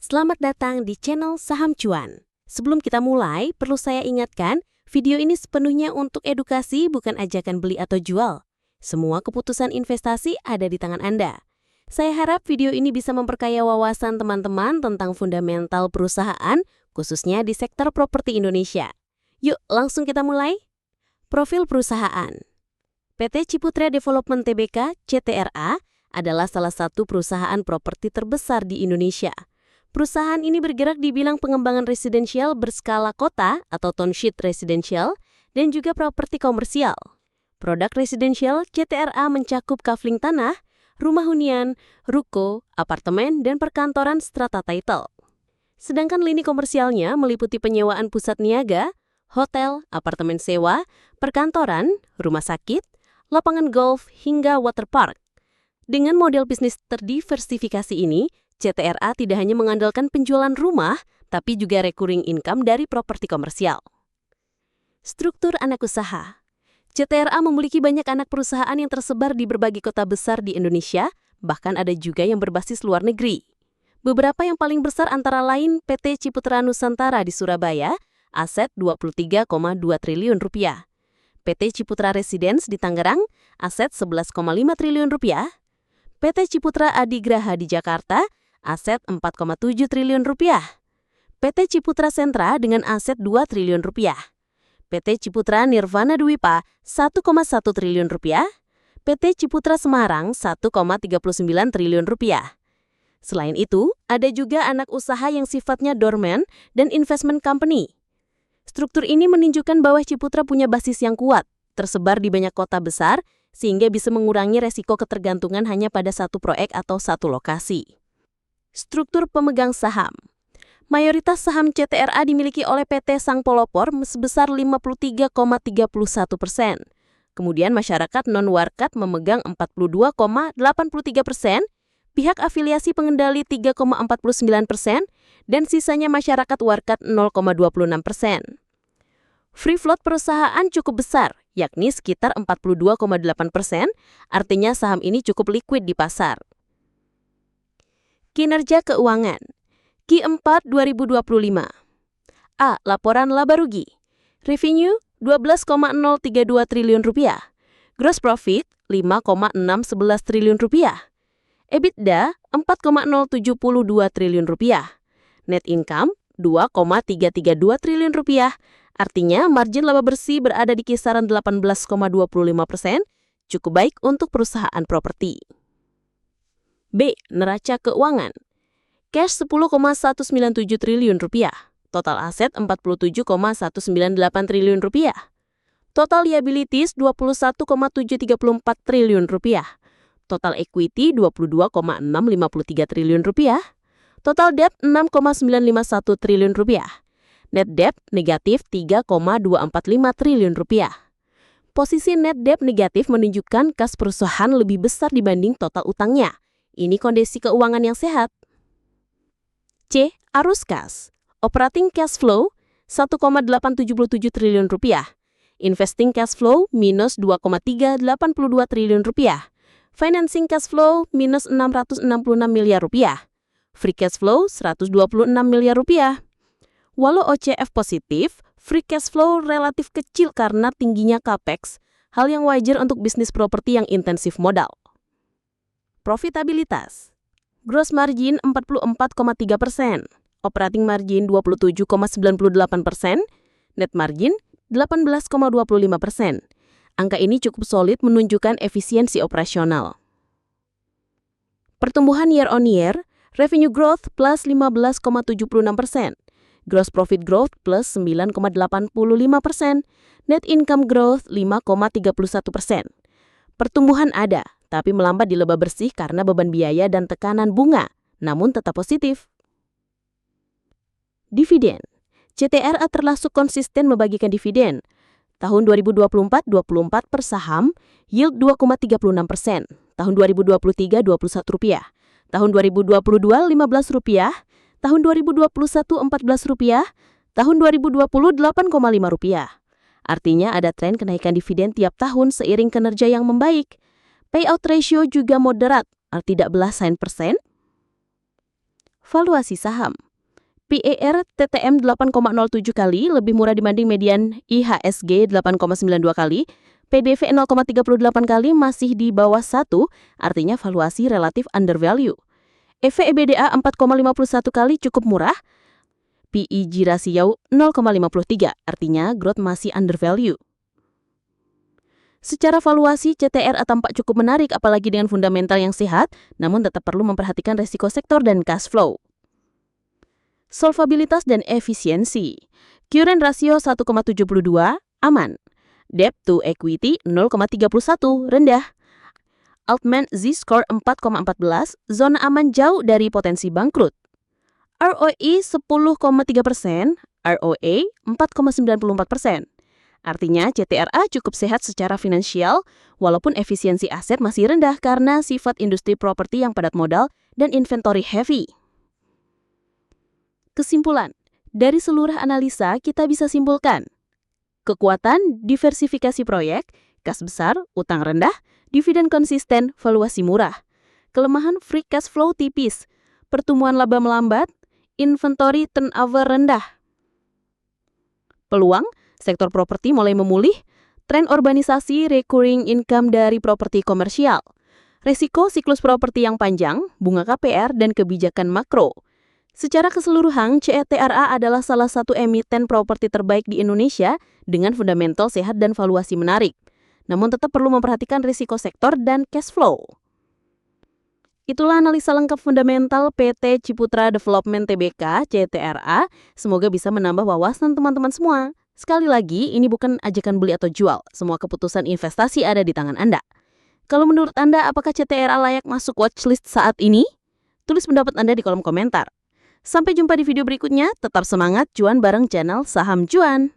Selamat datang di channel Saham Cuan. Sebelum kita mulai, perlu saya ingatkan, video ini sepenuhnya untuk edukasi bukan ajakan beli atau jual. Semua keputusan investasi ada di tangan Anda. Saya harap video ini bisa memperkaya wawasan teman-teman tentang fundamental perusahaan, khususnya di sektor properti Indonesia. Yuk, langsung kita mulai. Profil perusahaan. PT Ciputra Development Tbk (CTRA) adalah salah satu perusahaan properti terbesar di Indonesia. Perusahaan ini bergerak di bidang pengembangan residensial berskala kota atau township residensial dan juga properti komersial. Produk residensial CTRA mencakup kafling tanah, rumah hunian, ruko, apartemen, dan perkantoran strata title. Sedangkan lini komersialnya meliputi penyewaan pusat niaga, hotel, apartemen sewa, perkantoran, rumah sakit, lapangan golf, hingga waterpark. Dengan model bisnis terdiversifikasi ini, CTRA tidak hanya mengandalkan penjualan rumah, tapi juga recurring income dari properti komersial. Struktur anak usaha. CTRA memiliki banyak anak perusahaan yang tersebar di berbagai kota besar di Indonesia, bahkan ada juga yang berbasis luar negeri. Beberapa yang paling besar antara lain PT Ciputra Nusantara di Surabaya, aset Rp23,2 triliun. PT Ciputra Residence di Tangerang, aset Rp11,5 triliun. PT Ciputra Adigraha di Jakarta, aset Rp4,7 triliun. PT Ciputra Sentra dengan aset Rp2 triliun. PT Ciputra Nirvana Dwipa Rp1,1 triliun. PT Ciputra Semarang Rp1,39 triliun. Selain itu, ada juga anak usaha yang sifatnya dormant dan investment company. Struktur ini menunjukkan bahwa Ciputra punya basis yang kuat, tersebar di banyak kota besar, sehingga bisa mengurangi resiko ketergantungan hanya pada satu proyek atau satu lokasi. Struktur pemegang saham. Mayoritas saham CTRA dimiliki oleh PT Sang Pelopor sebesar 53,31%. Kemudian masyarakat non-warkat memegang 42,83%, pihak afiliasi pengendali 3,49%, dan sisanya masyarakat warkat 0,26%. Free float perusahaan cukup besar, yakni sekitar 42,8%, artinya saham ini cukup liquid di pasar. Kinerja keuangan. Q4 2025. A. Laporan laba rugi. Revenue Rp12,032 triliun. Gross profit Rp5,611 triliun. EBITDA Rp4,072 triliun. Net income Rp2,332 triliun. Artinya margin laba bersih berada di kisaran 18,25%, cukup baik untuk perusahaan properti. B. Neraca keuangan. Cash Rp10,197 triliun. Total aset Rp47,198 triliun. Total liabilities Rp21,734 triliun. Total equity Rp22,653 triliun. Total debt Rp6,951 triliun. Net debt negatif Rp3,245 triliun. Posisi net debt negatif menunjukkan kas perusahaan lebih besar dibanding total utangnya. Ini kondisi keuangan yang sehat. C. Arus kas. Operating cash flow Rp1,877 triliun. Investing cash flow minus Rp2,382 triliun. Financing cash flow minus Rp666 miliar. Free cash flow Rp126 miliar. Walau OCF positif, free cash flow relatif kecil karena tingginya capex, hal yang wajar untuk bisnis properti yang intensif modal. Profitabilitas. Gross margin 44,3%, operating margin 27,98%, net margin 18,25%. Angka ini cukup solid menunjukkan efisiensi operasional. Pertumbuhan year on year, revenue growth plus 15,76%, gross profit growth plus 9,85%, net income growth 5,31%. Pertumbuhan ada, tapi melambat di laba bersih karena beban biaya dan tekanan bunga, namun tetap positif. Dividen. CTRA termasuk konsisten membagikan dividen. Tahun 2024-24 per saham, yield 2,36%. Tahun 2023 Rp21. Tahun 2022 Rp15. Tahun 2021 Rp14. Tahun 2020 Rp8,5. Artinya ada tren kenaikan dividen tiap tahun seiring kinerja yang membaik. Payout ratio juga moderat, tidak belas %. Valuasi saham. PER TTM 8,07 kali, lebih murah dibanding median IHSG 8,92 kali. PDV 0,38 kali, masih di bawah 1, artinya valuasi relatif undervalue. EV/EBITDA 4,51 kali, cukup murah. PEG rasio 0,53, artinya growth masih undervalue. Secara valuasi, CTRA tampak cukup menarik apalagi dengan fundamental yang sehat, namun tetap perlu memperhatikan resiko sektor dan cash flow. Solvabilitas dan efisiensi. Current ratio 1,72, aman. Debt to equity 0,31, rendah. Altman Z-score 4,14, zona aman jauh dari potensi bangkrut. ROE 10,3%, ROA 4,94%. Artinya CTRA cukup sehat secara finansial, walaupun efisiensi aset masih rendah karena sifat industri properti yang padat modal dan inventory heavy. Kesimpulan, dari seluruh analisa kita bisa simpulkan, kekuatan diversifikasi proyek, kas besar, utang rendah, dividen konsisten, valuasi murah. Kelemahan free cash flow tipis, pertumbuhan laba melambat, inventory turnover rendah. Peluang, sektor properti mulai memulih, tren urbanisasi, recurring income dari properti komersial. Resiko siklus properti yang panjang, bunga KPR, dan kebijakan makro. Secara keseluruhan, CTRA adalah salah satu emiten properti terbaik di Indonesia dengan fundamental sehat dan valuasi menarik. Namun tetap perlu memperhatikan risiko sektor dan cash flow. Itulah analisa lengkap fundamental PT Ciputra Development Tbk CTRA. Semoga bisa menambah wawasan teman-teman semua. Sekali lagi, ini bukan ajakan beli atau jual. Semua keputusan investasi ada di tangan Anda. Kalau menurut Anda, apakah CTRA layak masuk watchlist saat ini? Tulis pendapat Anda di kolom komentar. Sampai jumpa di video berikutnya, tetap semangat cuan bareng channel Saham Cuan.